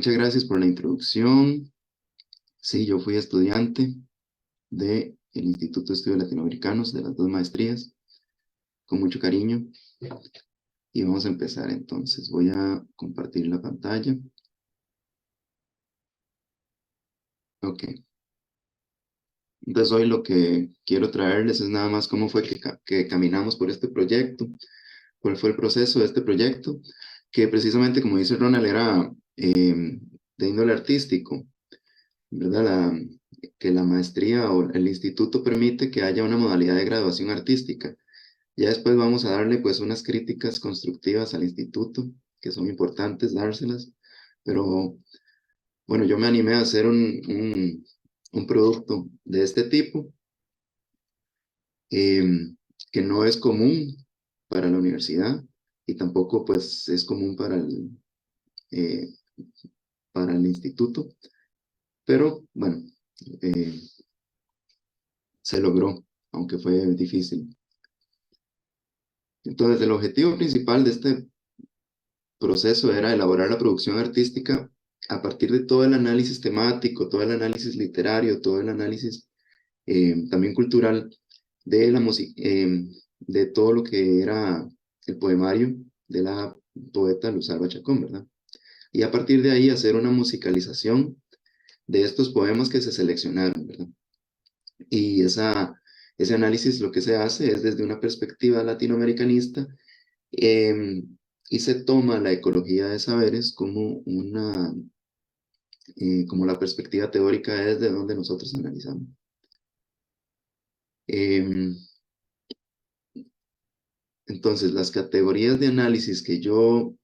muchas gracias por la introducción. Sí, yo fui estudiante del Instituto de Estudios Latinoamericanos de las dos maestrías, con mucho cariño. Y vamos a empezar entonces. Voy a compartir la pantalla. Ok. Entonces hoy lo que quiero traerles es nada más cómo fue que caminamos por este proyecto, cuál fue el proceso de este proyecto, que precisamente como dice Ronald era de índole artístico, ¿verdad? Que la maestría o el instituto permite que haya una modalidad de graduación artística. Ya después vamos a darle pues unas críticas constructivas al instituto, que son importantes dárselas, pero bueno, yo me animé a hacer un producto de este tipo, que no es común para la universidad y tampoco pues es común eh, para el instituto, pero bueno, eh, se logró, aunque fue difícil. Entonces, el objetivo principal de este proceso era elaborar la producción artística a partir de todo el análisis temático, todo el análisis literario, todo el análisis también cultural de la música, de todo lo que era el poemario de la poeta Luz Alba Chacón, ¿verdad? Y a partir de ahí hacer una musicalización de estos poemas que se seleccionaron, ¿verdad? Y ese análisis lo que se hace es desde una perspectiva latinoamericanista, eh, y se toma la ecología de saberes como como la perspectiva teórica es de donde nosotros analizamos. Em, entonces, las categorías de análisis que yo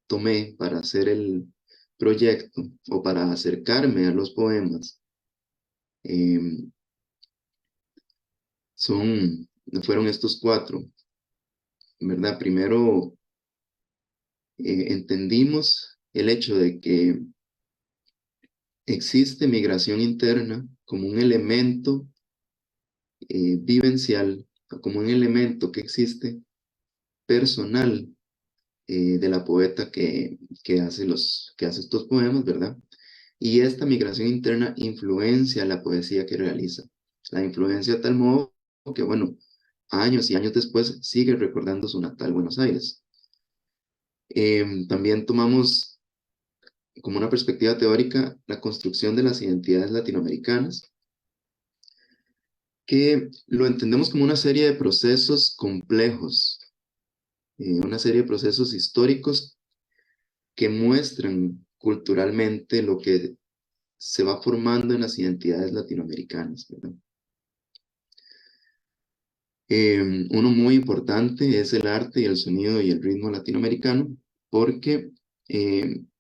tomé para hacer el proyecto o para acercarme a los poemas em, fueron estos cuatro, ¿verdad? Primero, entendimos el hecho de que existe migración interna como un elemento vivencial, como un elemento que existe personal de la poeta que hace estos poemas, ¿verdad? Y esta migración interna influencia la poesía que realiza. La influencia de tal modo que, bueno, años y años después sigue recordando su natal Buenos Aires. También tomamos como una perspectiva teórica la construcción de las identidades latinoamericanas, que lo entendemos como una serie de procesos complejos, una serie de procesos históricos que muestran culturalmente lo que se va formando en las identidades latinoamericanas, ¿verdad? Uno muy importante es el arte y el sonido y el ritmo latinoamericano, porque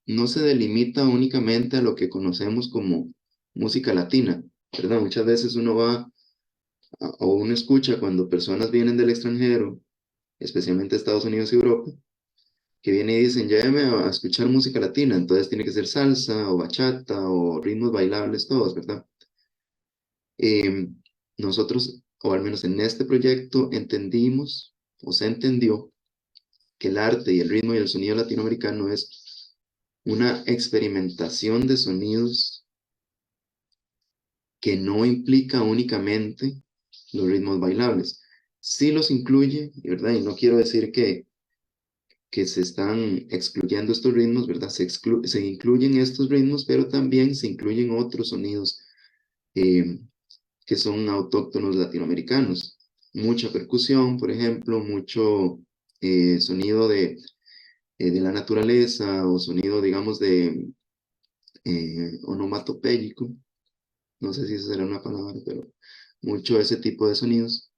no se delimita únicamente a lo que conocemos como música latina, ¿verdad? Muchas veces uno va o uno escucha cuando personas vienen del extranjero, especialmente Estados Unidos y Europa, que vienen y dicen, lléveme a escuchar música latina, entonces tiene que ser salsa o bachata o ritmos bailables todos, ¿verdad? Em, Nosotros, o al menos en este proyecto, entendimos o se entendió que el arte y el ritmo y el sonido latinoamericano es una experimentación de sonidos que no implica únicamente los ritmos bailables. Sí los incluye, ¿verdad? Y no quiero decir que se están excluyendo estos ritmos, ¿verdad? Se incluyen estos ritmos, pero también se incluyen otros sonidos eh, que son autóctonos latinoamericanos. Mucha percusión, por ejemplo, mucho sonido de la naturaleza o sonido, digamos, de onomatopéyico. No sé si esa será una palabra, pero mucho ese tipo de sonidos.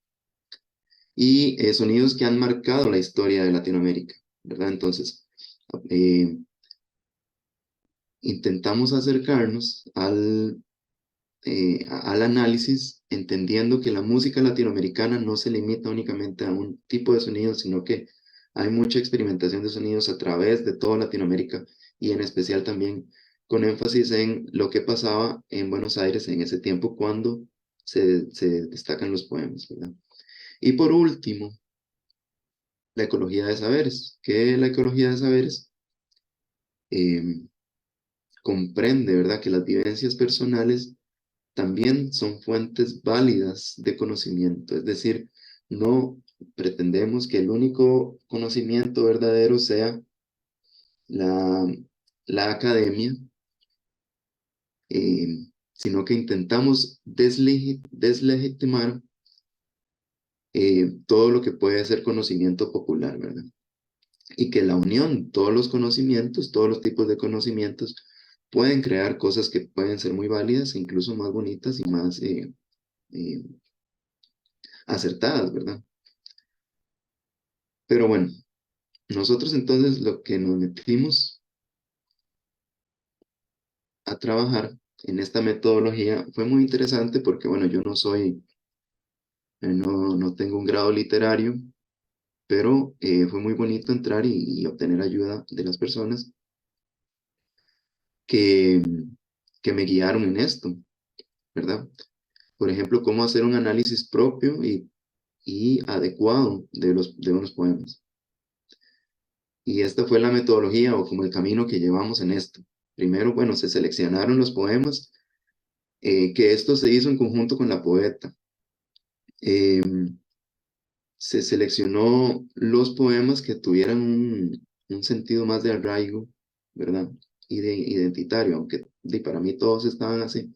Y sonidos que han marcado la historia de Latinoamérica, ¿verdad? Entonces, eh, intentamos acercarnos al análisis, entendiendo que la música latinoamericana no se limita únicamente a un tipo de sonido, sino que hay mucha experimentación de sonidos a través de toda Latinoamérica y en especial también con énfasis en lo que pasaba en Buenos Aires en ese tiempo cuando se destacan los poemas, ¿verdad? Y por último, la ecología de saberes. ¿Qué es la ecología de saberes? Eh, comprende, ¿verdad?, que las vivencias personales también son fuentes válidas de conocimiento. Es decir, no pretendemos que el único conocimiento verdadero sea la, la academia, eh, sino que intentamos deslegitimar todo lo que puede ser conocimiento popular, ¿verdad? Y que la unión, todos los conocimientos, todos los tipos de conocimientos, pueden crear cosas que pueden ser muy válidas e incluso más bonitas y más eh, acertadas, ¿verdad? Pero bueno, nosotros entonces lo que nos metimos a trabajar en esta metodología fue muy interesante porque, bueno, yo no soy, no tengo un grado literario, pero fue muy bonito entrar y obtener ayuda de las personas que, que me guiaron en esto, ¿verdad? Por ejemplo, cómo hacer un análisis propio y adecuado de unos poemas. Y esta fue la metodología o como el camino que llevamos en esto. Primero, bueno, se seleccionaron los poemas, que esto se hizo en conjunto con la poeta. Eh, Se seleccionó los poemas que tuvieran un sentido más de arraigo, ¿verdad? Y de identitario, aunque para mí todos estaban así,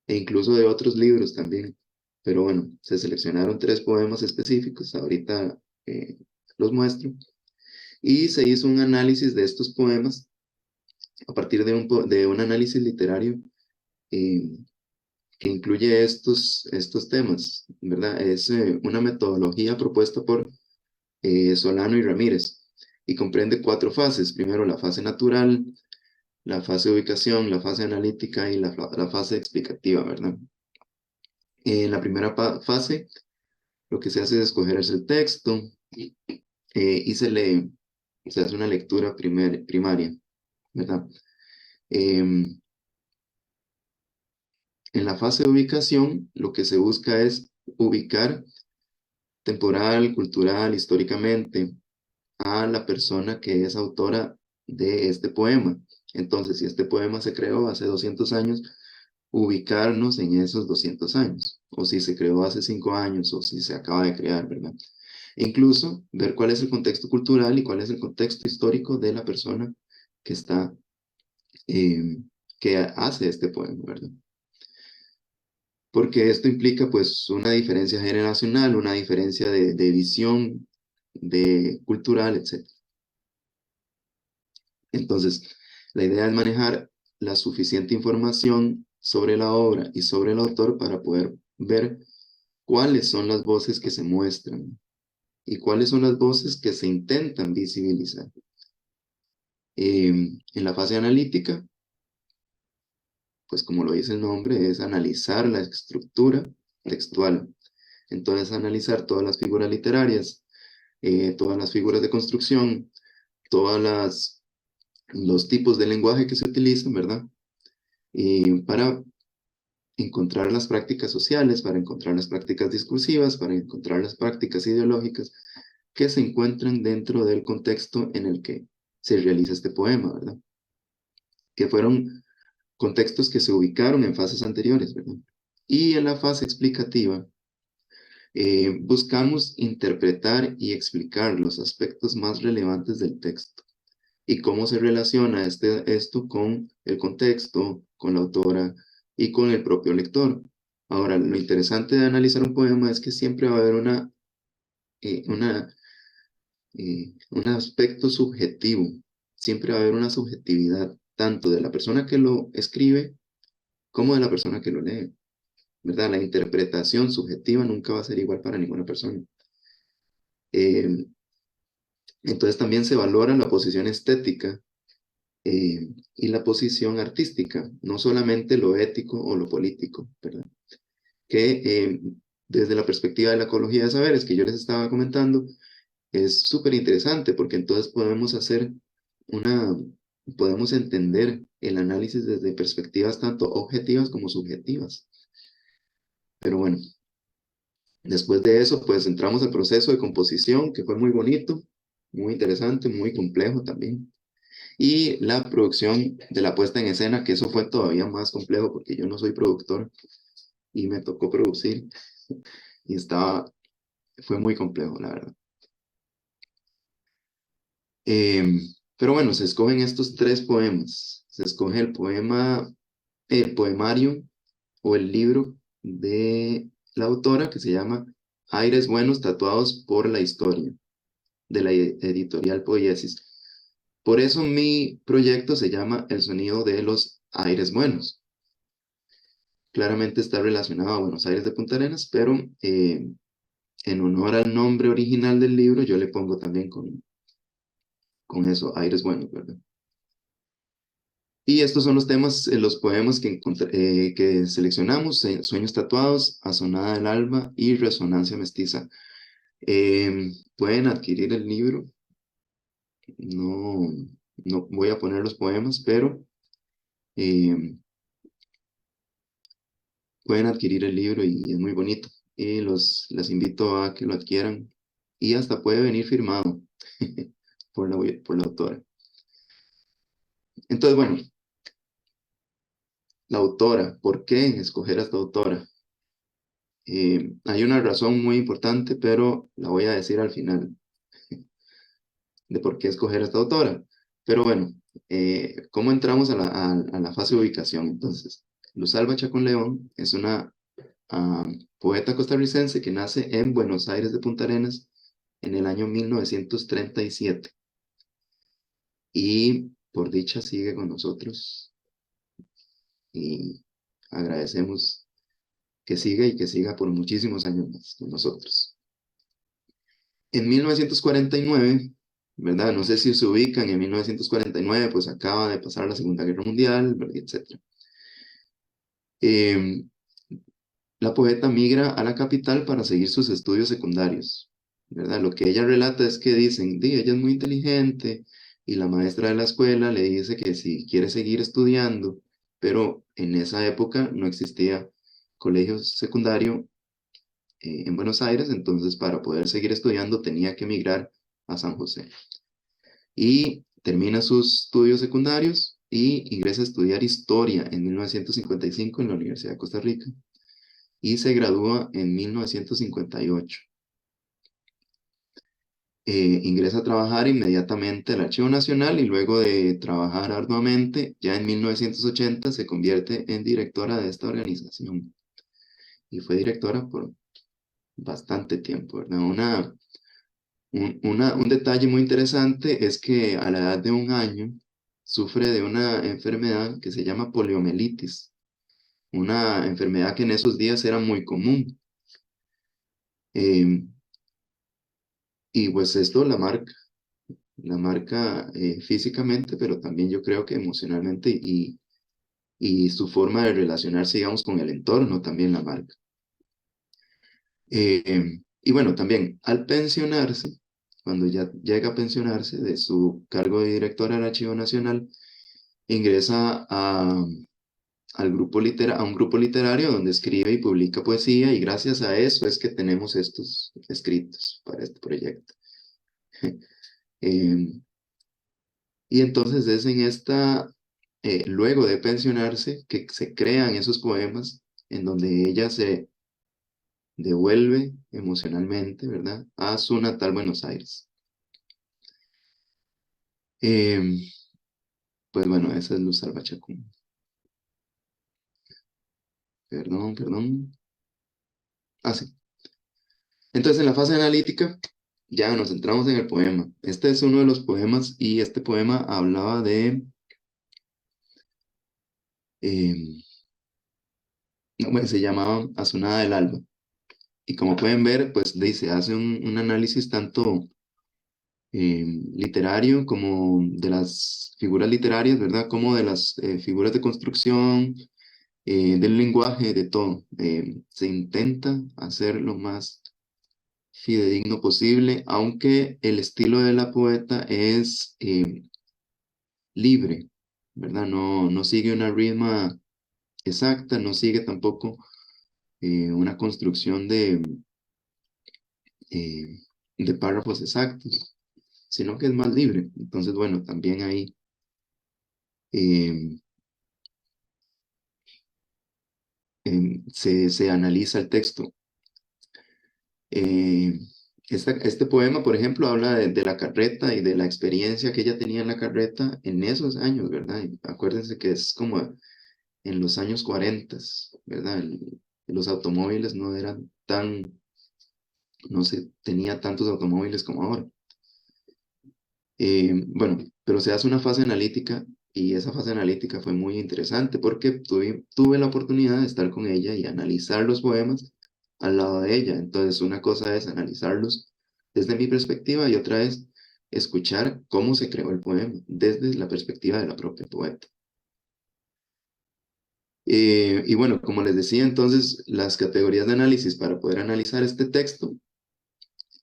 e incluso de otros libros también. Pero bueno, se seleccionaron tres poemas específicos, ahorita eh, los muestro, y se hizo un análisis de estos poemas a partir de un análisis literario eh, que incluye estos temas, ¿verdad? Es una metodología propuesta por Solano y Ramírez, y comprende cuatro fases. Primero, la fase natural, la fase de ubicación, la fase analítica y la fase explicativa, ¿verdad? En la primera fase, lo que se hace es escoger el texto y se lee, se hace una lectura primaria, ¿verdad? En la fase de ubicación, lo que se busca es ubicar temporal, cultural, históricamente, a la persona que es autora de este poema. Entonces, si este poema se creó hace 200 años, ubicarnos en esos 200 años, o si se creó hace 5 años, o si se acaba de crear, ¿verdad? E incluso ver cuál es el contexto cultural y cuál es el contexto histórico de la persona que está, eh, que hace este poema, ¿verdad? Porque esto implica pues una diferencia generacional, una diferencia de visión, de cultural, etc. Entonces, la idea es manejar la suficiente información sobre la obra y sobre el autor para poder ver cuáles son las voces que se muestran y cuáles son las voces que se intentan visibilizar. En la fase analítica, pues como lo dice el nombre, es analizar la estructura textual. Entonces, analizar todas las figuras literarias, todas las figuras de construcción, todos los tipos de lenguaje que se utilizan, ¿verdad? Para encontrar las prácticas sociales, para encontrar las prácticas discursivas, para encontrar las prácticas ideológicas que se encuentran dentro del contexto en el que se realiza este poema, ¿verdad? Que fueron contextos que se ubicaron en fases anteriores, ¿verdad? Y en la fase explicativa, buscamos interpretar y explicar los aspectos más relevantes del texto y cómo se relaciona esto con el contexto, con la autora y con el propio lector. Ahora, lo interesante de analizar un poema es que siempre va a haber eh, una, un aspecto subjetivo, siempre va a haber una subjetividad, tanto de la persona que lo escribe como de la persona que lo lee, ¿verdad? La interpretación subjetiva nunca va a ser igual para ninguna persona. Eh, entonces también se valora la posición estética y la posición artística, no solamente lo ético o lo político, ¿verdad? Que desde la perspectiva de la ecología de saberes que yo les estaba comentando, es súper interesante porque entonces una, podemos entender el análisis desde perspectivas tanto objetivas como subjetivas. Pero bueno, después de eso, pues entramos al proceso de composición, que fue muy bonito, muy interesante, muy complejo también. y la producción de la puesta en escena, que eso fue todavía más complejo porque yo no soy productor y me tocó producir y fue muy complejo, la verdad. Em, pero bueno, se escogen estos tres poemas. Se escoge el poemario o el libro de la autora que se llama Aires Buenos Tatuados por la Historia, de la editorial Poiesis. Por eso mi proyecto se llama El sonido de los aires buenos. Claramente está relacionado a Buenos Aires de Punta Arenas, pero en honor al nombre original del libro, yo le pongo también con eso, aires buenos, ¿verdad? Y estos son los temas, los poemas que seleccionamos: Sueños tatuados, Azonada del alba y Resonancia mestiza. Pueden adquirir el libro, no, no voy a poner los poemas, pero eh, pueden adquirir el libro y es muy bonito. Y les invito a que lo adquieran y hasta puede venir firmado por la autora. Entonces, bueno, la autora, ¿por qué escoger a esta autora? Hay una razón muy importante, pero la voy a decir al final de por qué escoger a esta autora. Pero bueno, ¿cómo entramos a la fase de ubicación? Entonces, Luz Alba Chacón León es una poeta costarricense que nace en Buenos Aires de Punta Arenas en el año 1937 y por dicha sigue con nosotros y agradecemos que siga y que siga por muchísimos años más con nosotros. En 1949, ¿verdad? No sé si se ubican, en 1949 pues acaba de pasar la Segunda Guerra Mundial, ¿verdad? Etcétera. Eh, la poeta migra a la capital para seguir sus estudios secundarios, ¿verdad? Lo que ella relata es que dicen, di, ella es muy inteligente y la maestra de la escuela le dice que si quiere seguir estudiando, pero en esa época no existía colegio secundario en Buenos Aires, entonces para poder seguir estudiando tenía que emigrar a San José. Y termina sus estudios secundarios y ingresa a estudiar historia en 1955 en la Universidad de Costa Rica y se gradúa en 1958. Ingresa a trabajar inmediatamente al Archivo Nacional y luego de trabajar arduamente, ya en 1980 se convierte en directora de esta organización y fue directora por bastante tiempo, ¿verdad? Un detalle muy interesante es que a la edad de 1 año sufre de una enfermedad que se llama poliomielitis, una enfermedad que en esos días era muy común. Eh, y pues esto la marca físicamente, pero también yo creo que emocionalmente y su forma de relacionarse, digamos, con el entorno también la marca. Y bueno, también al pensionarse, cuando ya llega a pensionarse de su cargo de directora del Archivo Nacional, ingresa a un grupo literario donde escribe y publica poesía y gracias a eso es que tenemos estos escritos para este proyecto. Eh, y entonces es luego de pensionarse, que se crean esos poemas en donde ella se devuelve emocionalmente, ¿verdad?, a su natal Buenos Aires. Eh, pues bueno, esa es Luz Alba Chacón. Perdón, perdón. Ah, sí. Entonces, en la fase analítica, ya nos centramos en el poema. Este es uno de los poemas y este poema hablaba eh, no, bueno, se llamaba Azonada del alba. Y como pueden ver, pues dice, hace un análisis tanto literario como de las figuras literarias, ¿verdad? Como de las figuras de construcción, del lenguaje, de todo. Se intenta hacer lo más fidedigno posible, aunque el estilo de la poeta es libre, ¿verdad? No sigue una rima exacta, no sigue tampoco una construcción eh, de párrafos exactos, sino que es más libre. Entonces, bueno, también ahí. eh, se analiza el texto. Eh, este poema, por ejemplo, habla de la carreta y de la experiencia que ella tenía en la carreta en esos años, ¿verdad? Y acuérdense que es como en los años 40, ¿verdad? Los automóviles no eran tan, no se tenía tantos automóviles como ahora. Bueno, pero se hace una fase analítica y esa fase analítica fue muy interesante porque tuve la oportunidad de estar con ella y analizar los poemas al lado de ella. Entonces, una cosa es analizarlos desde mi perspectiva y otra es escuchar cómo se creó el poema desde la perspectiva de la propia poeta. Y bueno, como les decía, entonces las categorías de análisis para poder analizar este texto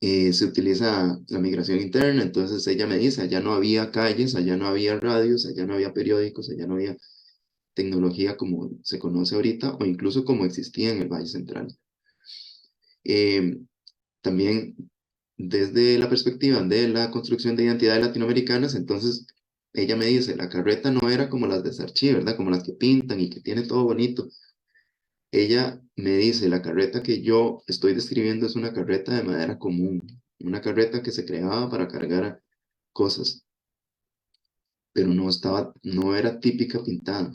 se utiliza la migración interna, entonces ella me dice, allá no había calles, allá no había radios, allá no había periódicos, allá no había tecnología como se conoce ahorita o incluso como existía en el Valle Central. Eh, También desde la perspectiva de la construcción de identidades latinoamericanas, entonces ella me dice, la carreta no era como las de Sarchi, ¿verdad? Como las que pintan y que tiene todo bonito. Ella me dice, la carreta que yo estoy describiendo es una carreta de madera común, una carreta que se creaba para cargar cosas, pero no era típica pintada.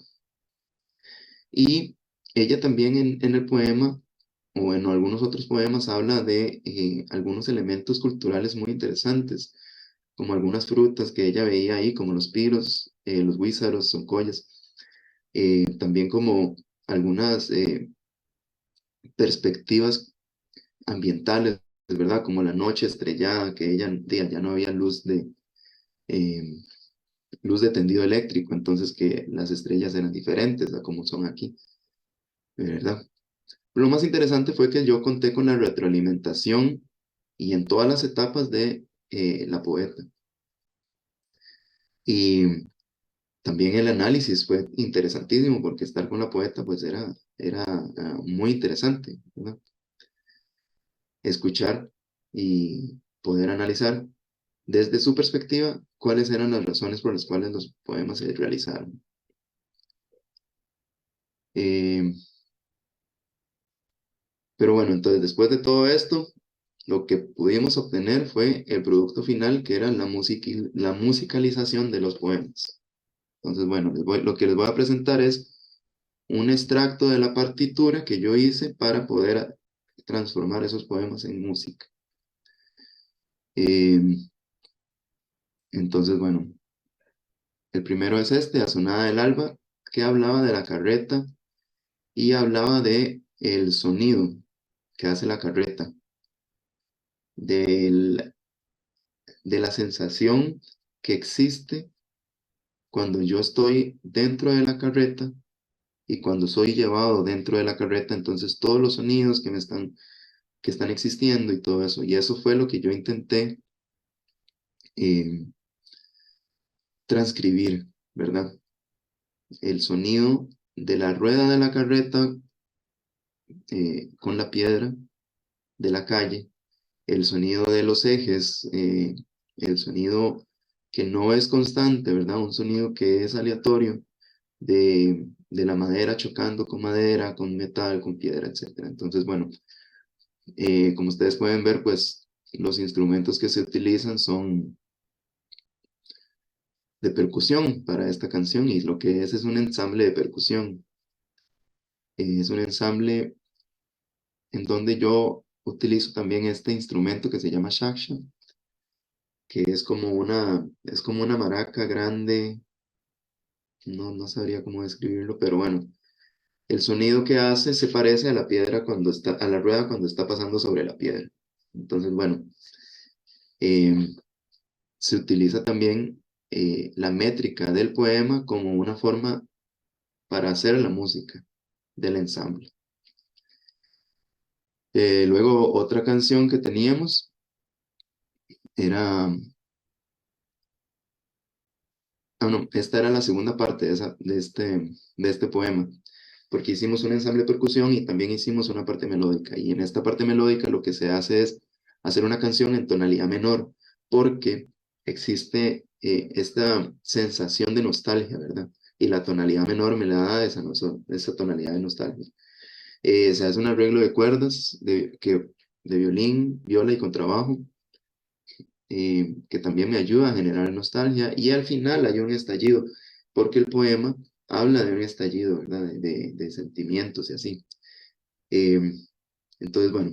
Y ella también en el poema, o en algunos otros poemas, habla de algunos elementos culturales muy interesantes, como algunas frutas que ella veía ahí, como los piros, los guízaros, soncollas, también como algunas perspectivas ambientales, ¿verdad? Como la noche estrellada, que ya no había eh, luz de tendido eléctrico, entonces que las estrellas eran diferentes a como son aquí, ¿verdad? Lo más interesante fue que yo conté con la retroalimentación y en todas las etapas de la poeta. Y también el análisis fue interesantísimo porque estar con la poeta pues era muy interesante, ¿verdad? Escuchar y poder analizar desde su perspectiva cuáles eran las razones por las cuales los poemas se realizaron. Eh, pero bueno, entonces después de todo esto, lo que pudimos obtener fue el producto final, que era la musicalización de los poemas. Entonces, bueno, lo que les voy a presentar es un extracto de la partitura que yo hice para poder transformar esos poemas en música. Eh, entonces, bueno, el primero es este, A Sonada del Alba, que hablaba de la carreta y hablaba de el sonido que hace la carreta, del, de la sensación que existe cuando yo estoy dentro de la carreta y cuando soy llevado dentro de la carreta, entonces todos los sonidos que están existiendo y todo eso. Y eso fue lo que yo intenté eh, transcribir, ¿verdad? El sonido de la rueda de la carreta con la piedra de la calle, el sonido de los ejes, el sonido que no es constante, ¿verdad? Un sonido que es aleatorio de la madera chocando con madera, con metal, con piedra, etcétera. Entonces, bueno, como ustedes pueden ver, pues los instrumentos que se utilizan son de percusión para esta canción y lo que es un ensamble de percusión. Es un ensamble en donde yo utilizo también este instrumento que se llama shaksha, que es como una maraca grande, no sabría cómo describirlo, pero bueno, el sonido que hace se parece a la piedra a la rueda cuando está pasando sobre la piedra. Entonces, bueno, em, se utiliza también la métrica del poema como una forma para hacer la música del ensamble. Luego, otra canción que teníamos era, no, esta era la segunda parte de este poema, porque hicimos un ensamble de percusión y también hicimos una parte melódica. Y en esta parte melódica lo que se hace es hacer una canción en tonalidad menor, porque existe esta sensación de nostalgia, ¿verdad? y la tonalidad menor me la da esa tonalidad de nostalgia. Se hace un arreglo de cuerdas de violín, viola y contrabajo, que también me ayuda a generar nostalgia, y al final hay un estallido, porque el poema habla de un estallido, ¿verdad? De sentimientos y así. Eh, entonces, bueno,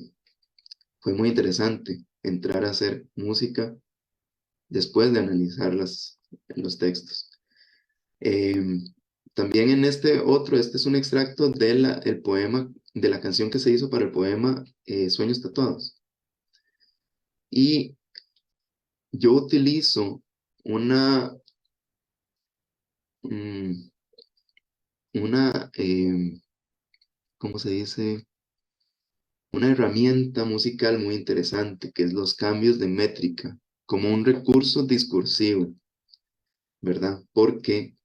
fue muy interesante entrar a hacer música después de analizar los textos. Eh, También en este es un extracto el poema, de la canción que se hizo para el poema Sueños Tatuados. Y yo utilizo una, mm, ¿cómo se dice? Una herramienta musical muy interesante, que es los cambios de métrica, como un recurso discursivo, ¿verdad? Porque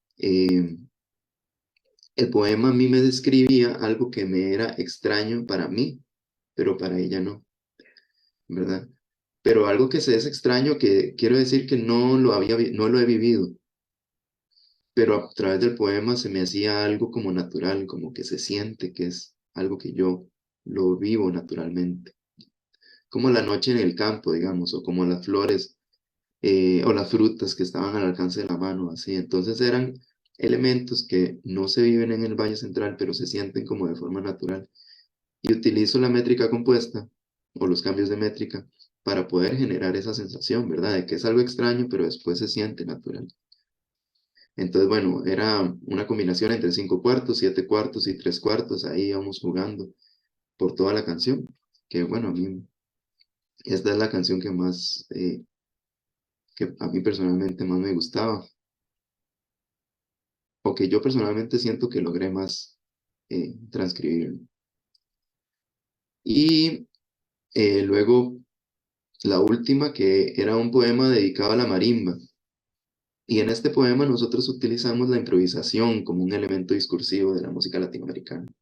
el poema a mí me describía algo que me era extraño para mí, pero para ella no, ¿verdad? Pero algo que se es extraño, que quiero decir que no lo he vivido, pero a través del poema se me hacía algo como natural, como que se siente que es algo que yo lo vivo naturalmente, como la noche en el campo, digamos, o como las flores o las frutas que estaban al alcance de la mano, así. Entonces eran elementos que no se viven en el Valle Central, pero se sienten como de forma natural. Y utilizo la métrica compuesta o los cambios de métrica para poder generar esa sensación, ¿verdad? De que es algo extraño, pero después se siente natural. Entonces, bueno, era una combinación entre 5/4, 7/4 y 3/4. Ahí íbamos jugando por toda la canción. Que bueno, a mí, esta es la canción que a mí personalmente más me gustaba. O que yo personalmente siento que logré más transcribir. Y luego la última, que era un poema dedicado a la marimba. Y en este poema nosotros utilizamos la improvisación como un elemento discursivo de la música latinoamericana.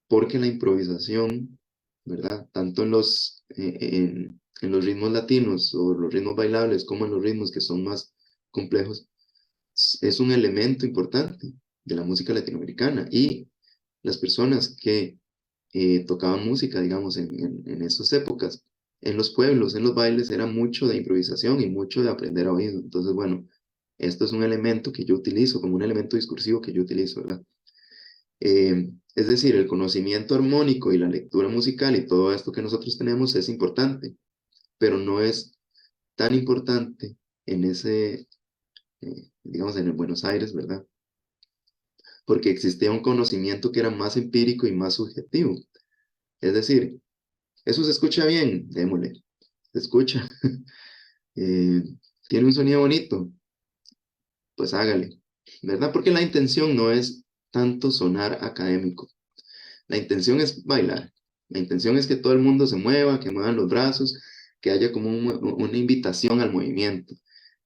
Porque la improvisación, ¿verdad? Tanto en los ritmos latinos o los ritmos bailables como en los ritmos que son más complejos, es un elemento importante de la música latinoamericana. Y las personas que tocaban música, digamos, en esas épocas, en los pueblos, en los bailes, era mucho de improvisación y mucho de aprender a oído. Entonces, bueno, esto es un elemento que yo utilizo, como un elemento discursivo que yo utilizo, ¿verdad? Es decir, el conocimiento armónico y la lectura musical y todo esto que nosotros tenemos es importante, pero no es tan importante en digamos, en el Buenos Aires, ¿verdad? Porque existía un conocimiento que era más empírico y más subjetivo. Es decir, eso se escucha bien, démosle, se escucha. Eh, Tiene un sonido bonito, pues hágale, ¿verdad? Porque la intención no es tanto sonar académico, la intención es bailar, la intención es que todo el mundo se mueva, que muevan los brazos, que haya como una invitación al movimiento.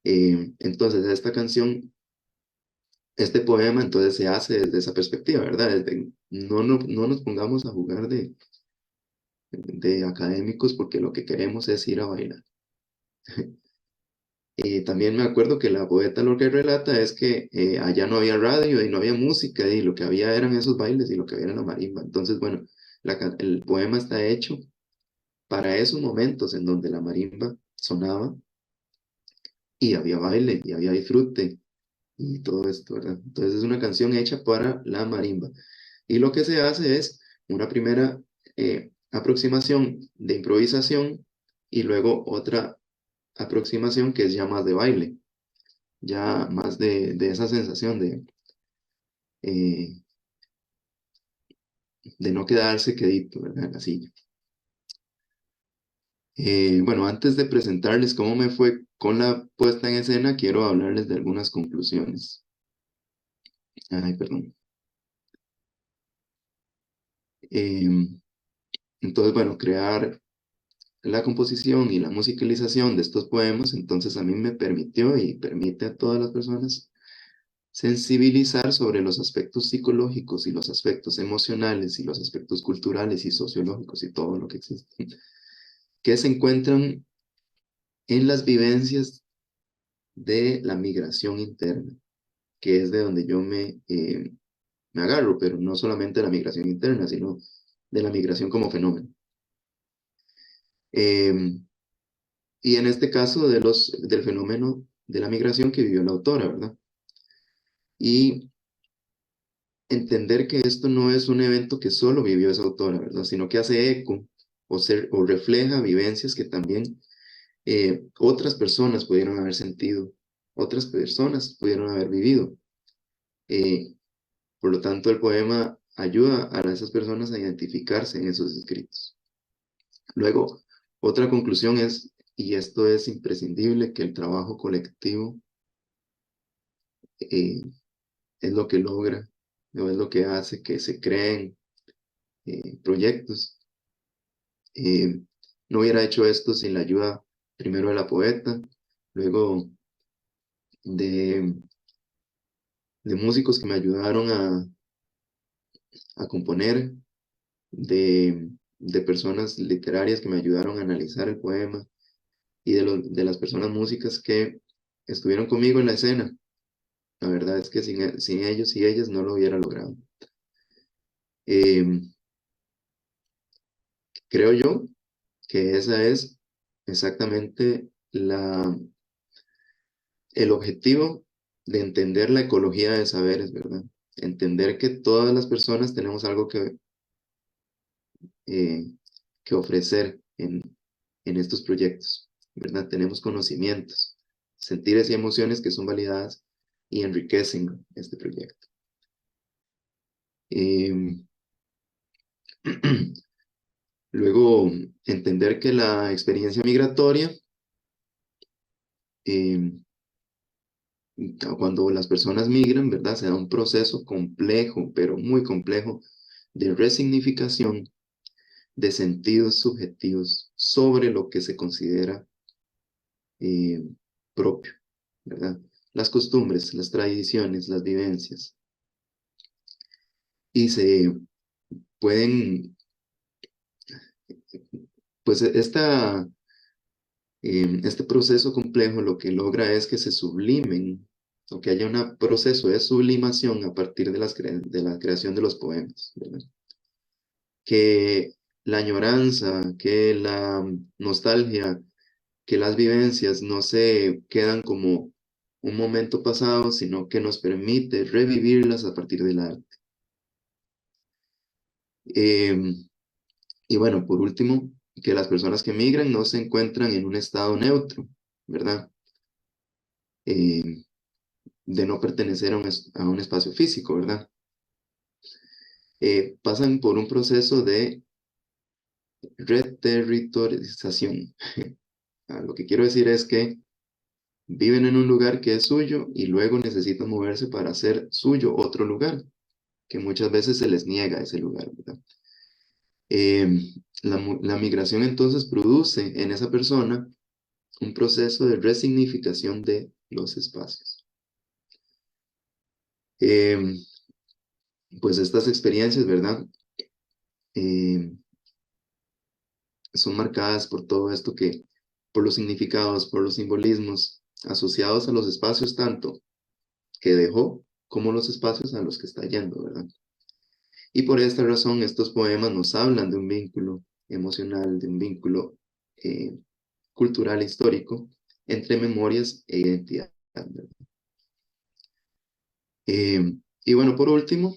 Entonces, esta canción, este poema, entonces se hace desde esa perspectiva, ¿verdad? No nos pongamos a jugar de académicos porque lo que queremos es ir a bailar. También me acuerdo que la poeta lo que relata es que allá no había radio y no había música y lo que había eran esos bailes y lo que había era la marimba. Entonces, bueno, el poema está hecho para esos momentos en donde la marimba sonaba y había baile y había disfrute y todo esto, ¿verdad? Entonces es una canción hecha para la marimba. Y lo que se hace es una primera aproximación de improvisación y luego otra aproximación que es ya más de baile, ya más de esa sensación eh, de no quedarse quedito, ¿verdad? En la silla. Bueno, antes de presentarles cómo me fue con la puesta en escena, quiero hablarles de algunas conclusiones. Ay, perdón. Entonces, bueno, crear la composición y la musicalización de estos poemas, entonces a mí me permitió y permite a todas las personas sensibilizar sobre los aspectos psicológicos y los aspectos emocionales y los aspectos culturales y sociológicos y todo lo que existe, que se encuentran en las vivencias de la migración interna, que es de donde yo me agarro, pero no solamente de la migración interna, sino de la migración como fenómeno. Em, y en este caso del fenómeno de la migración que vivió la autora, ¿verdad? Y entender que esto no es un evento que solo vivió esa autora, ¿verdad? Sino que hace eco o refleja vivencias que también otras personas pudieron haber sentido, otras personas pudieron haber vivido. Eh, por lo tanto, el poema ayuda a esas personas a identificarse en esos escritos. Luego, otra conclusión es, y esto es imprescindible, que el trabajo colectivo eh, es lo que logra, o es lo que hace que se creen proyectos. No hubiera hecho esto sin la ayuda primero de la poeta, luego de, de músicos que me ayudaron a componer, de personas literarias que me ayudaron a analizar el poema y de las personas músicas que estuvieron conmigo en la escena. La verdad es que sin ellos y ellas no lo hubiera logrado. Eh, Creo yo que esa es exactamente el objetivo de entender la ecología de saberes, ¿verdad? Entender que todas las personas tenemos algo eh, que ofrecer en estos proyectos, ¿verdad? Tenemos conocimientos, sentires y emociones que son validadas y enriquecen este proyecto. Em, Luego, entender que la experiencia migratoria, em, cuando las personas migran, ¿verdad? Se da un proceso complejo, pero muy complejo, de resignificación de sentidos subjetivos sobre lo que se considera eh, propio, ¿verdad? Las costumbres, las tradiciones, las vivencias. Y se pueden, pues este proceso complejo lo que logra es que se sublimen, o que haya un proceso de sublimación a partir de la creación de los poemas, ¿verdad? Que la añoranza, que la nostalgia, que las vivencias no se quedan como un momento pasado, sino que nos permite revivirlas a partir del arte. Em, y bueno, por último, que las personas que migran no se encuentran en un estado neutro, ¿verdad? Em, de no pertenecer a un espacio físico, ¿verdad? Pasan por un proceso de reterritorialización. Lo que quiero decir es que viven en un lugar que es suyo y luego necesitan moverse para hacer suyo otro lugar, que muchas veces se les niega ese lugar, ¿verdad? La migración entonces produce en esa persona un proceso de resignificación de los espacios. Em, pues estas experiencias, ¿verdad? Em, Son marcadas por todo esto por los significados, por los simbolismos asociados a los espacios tanto que dejó como los espacios a los que está yendo, ¿verdad? Y por esta razón estos poemas nos hablan de un vínculo emocional, de un vínculo eh, cultural e histórico entre memorias e identidad, ¿verdad? Y bueno, por último,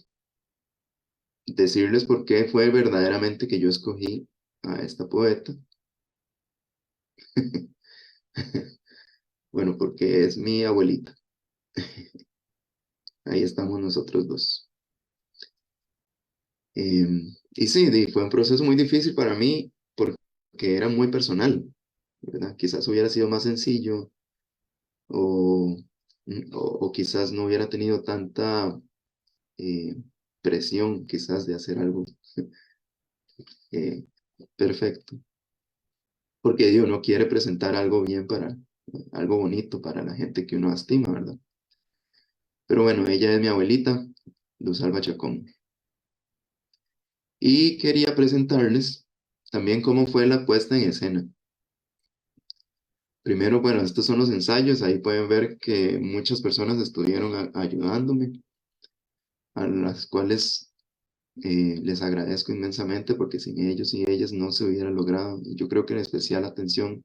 decirles por qué fue verdaderamente que yo escogí a esta poeta. Bueno, porque es mi abuelita. Ahí estamos nosotros dos. Y sí, fue un proceso muy difícil para mí porque era muy personal, ¿verdad? Quizás hubiera sido más sencillo o, o quizás no hubiera tenido tanta eh, presión quizás de hacer algo eh, perfecto. Porque Dios no quiere presentar algo bien algo bonito para la gente que uno estima, ¿verdad? Pero bueno, ella es mi abuelita, Luz Alba Chacón. Y quería presentarles también cómo fue la puesta en escena. Primero, bueno, estos son los ensayos, ahí pueden ver que muchas personas estuvieron ayudándome, a las cuales les agradezco inmensamente porque sin ellos y ellas no se hubiera logrado. Y yo creo que en especial atención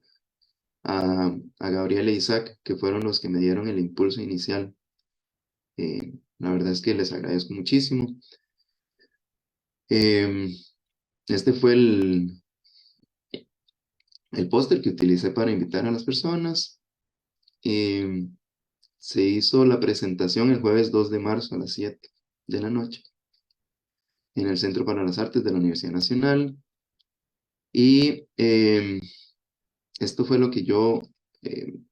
a Gabriel e Isaac, que fueron los que me dieron el impulso inicial. La verdad es que les agradezco muchísimo. Em, este fue el póster que utilicé para invitar a las personas. Em, Se hizo la presentación el jueves 2 de marzo a las 7 de la noche en el Centro para las Artes de la Universidad Nacional. Y esto fue lo que em,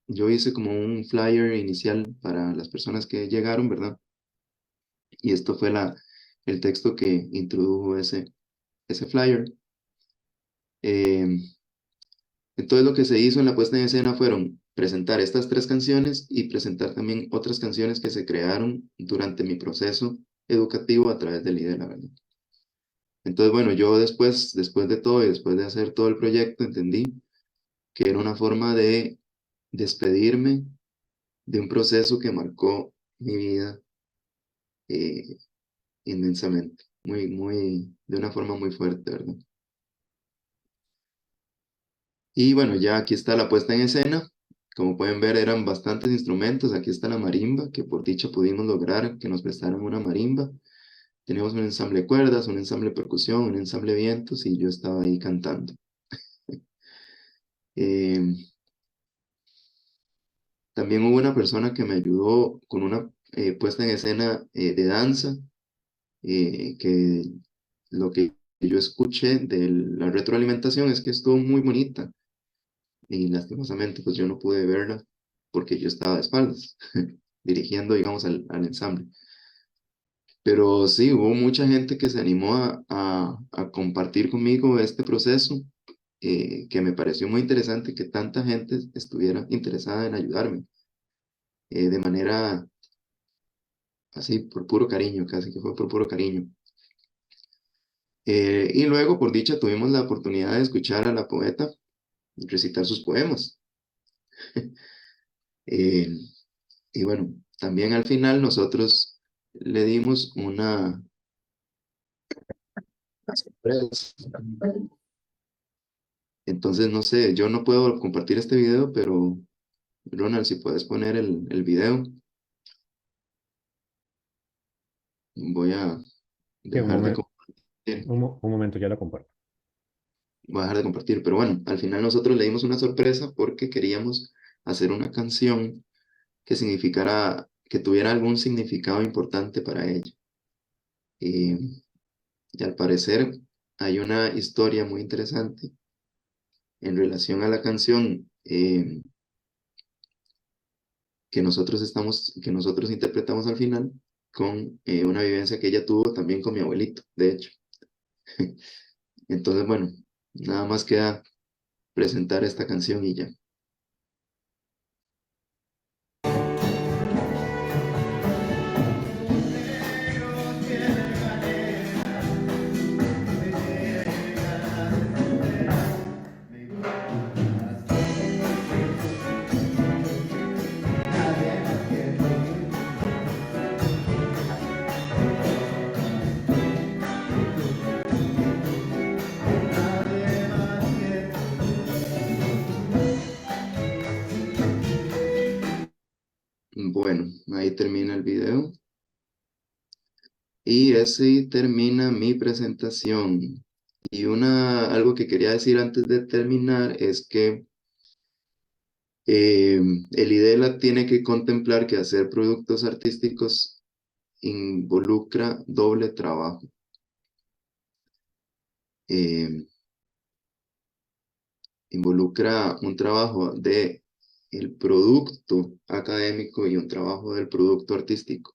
yo hice como un flyer inicial para las personas que llegaron, ¿verdad? Y esto fue el texto que introdujo ese flyer. Em, entonces lo que se hizo en la puesta en escena fueron presentar estas tres canciones y presentar también otras canciones que se crearon durante mi proceso educativo a través del IDE, la verdad. Entonces, bueno, yo después de todo y después de hacer todo el proyecto, entendí que era una forma de despedirme de un proceso que marcó mi vida eh, inmensamente, de una forma muy fuerte, ¿verdad? Y bueno, ya aquí está la puesta en escena. Como pueden ver, eran bastantes instrumentos. Aquí está la marimba, que por dicha pudimos lograr que nos prestaran una marimba. Teníamos un ensamble de cuerdas, un ensamble de percusión, un ensamble de vientos y yo estaba ahí cantando. Eh, También hubo una persona que me ayudó con una puesta en escena de danza, que lo que yo escuché de la retroalimentación es que estuvo muy bonita y lastimosamente pues yo no pude verla porque yo estaba de espaldas, dirigiendo, digamos, al ensamble. Pero sí, hubo mucha gente que se animó a compartir conmigo este proceso, que me pareció muy interesante que tanta gente estuviera interesada en ayudarme, de manera así, por puro cariño, casi que fue por puro cariño. Y luego, por dicha, tuvimos la oportunidad de escuchar a la poeta recitar sus poemas. Eh, y bueno, también al final nosotros le dimos una sorpresa. Entonces, no sé, yo no puedo compartir este video, pero Ronald, si puedes poner el video, voy a Sí, dejar de compartir. un momento, ya lo comparto. Voy a dejar de compartir. Pero bueno, al final nosotros le dimos una sorpresa porque queríamos hacer una canción que significara, que tuviera algún significado importante para ella. Y, y al parecer hay una historia muy interesante en relación a la canción, que nosotros interpretamos al final con una vivencia que ella tuvo también con mi abuelito, de hecho. Entonces, bueno, nada más queda presentar esta canción y ya. Bueno, ahí termina el video. Y así termina mi presentación. Y algo que quería decir antes de terminar es que el IDELA tiene que contemplar que hacer productos artísticos involucra doble trabajo. Eh, Involucra un trabajo de el producto académico y un trabajo del producto artístico.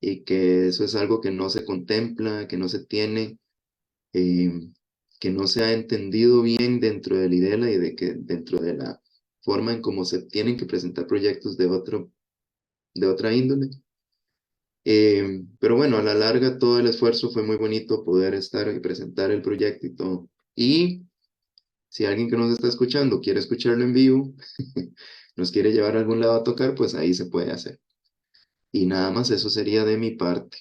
Y que eso es algo que no se contempla, que no se tiene, eh, que no se ha entendido bien dentro del IDELA y de que dentro de la forma en cómo se tienen que presentar proyectos de otra índole. Pero bueno, a la larga todo el esfuerzo fue muy bonito poder estar y presentar el proyecto y todo. Y Si alguien que nos está escuchando quiere escucharlo en vivo, nos quiere llevar a algún lado a tocar, pues ahí se puede hacer. Y nada más, eso sería de mi parte.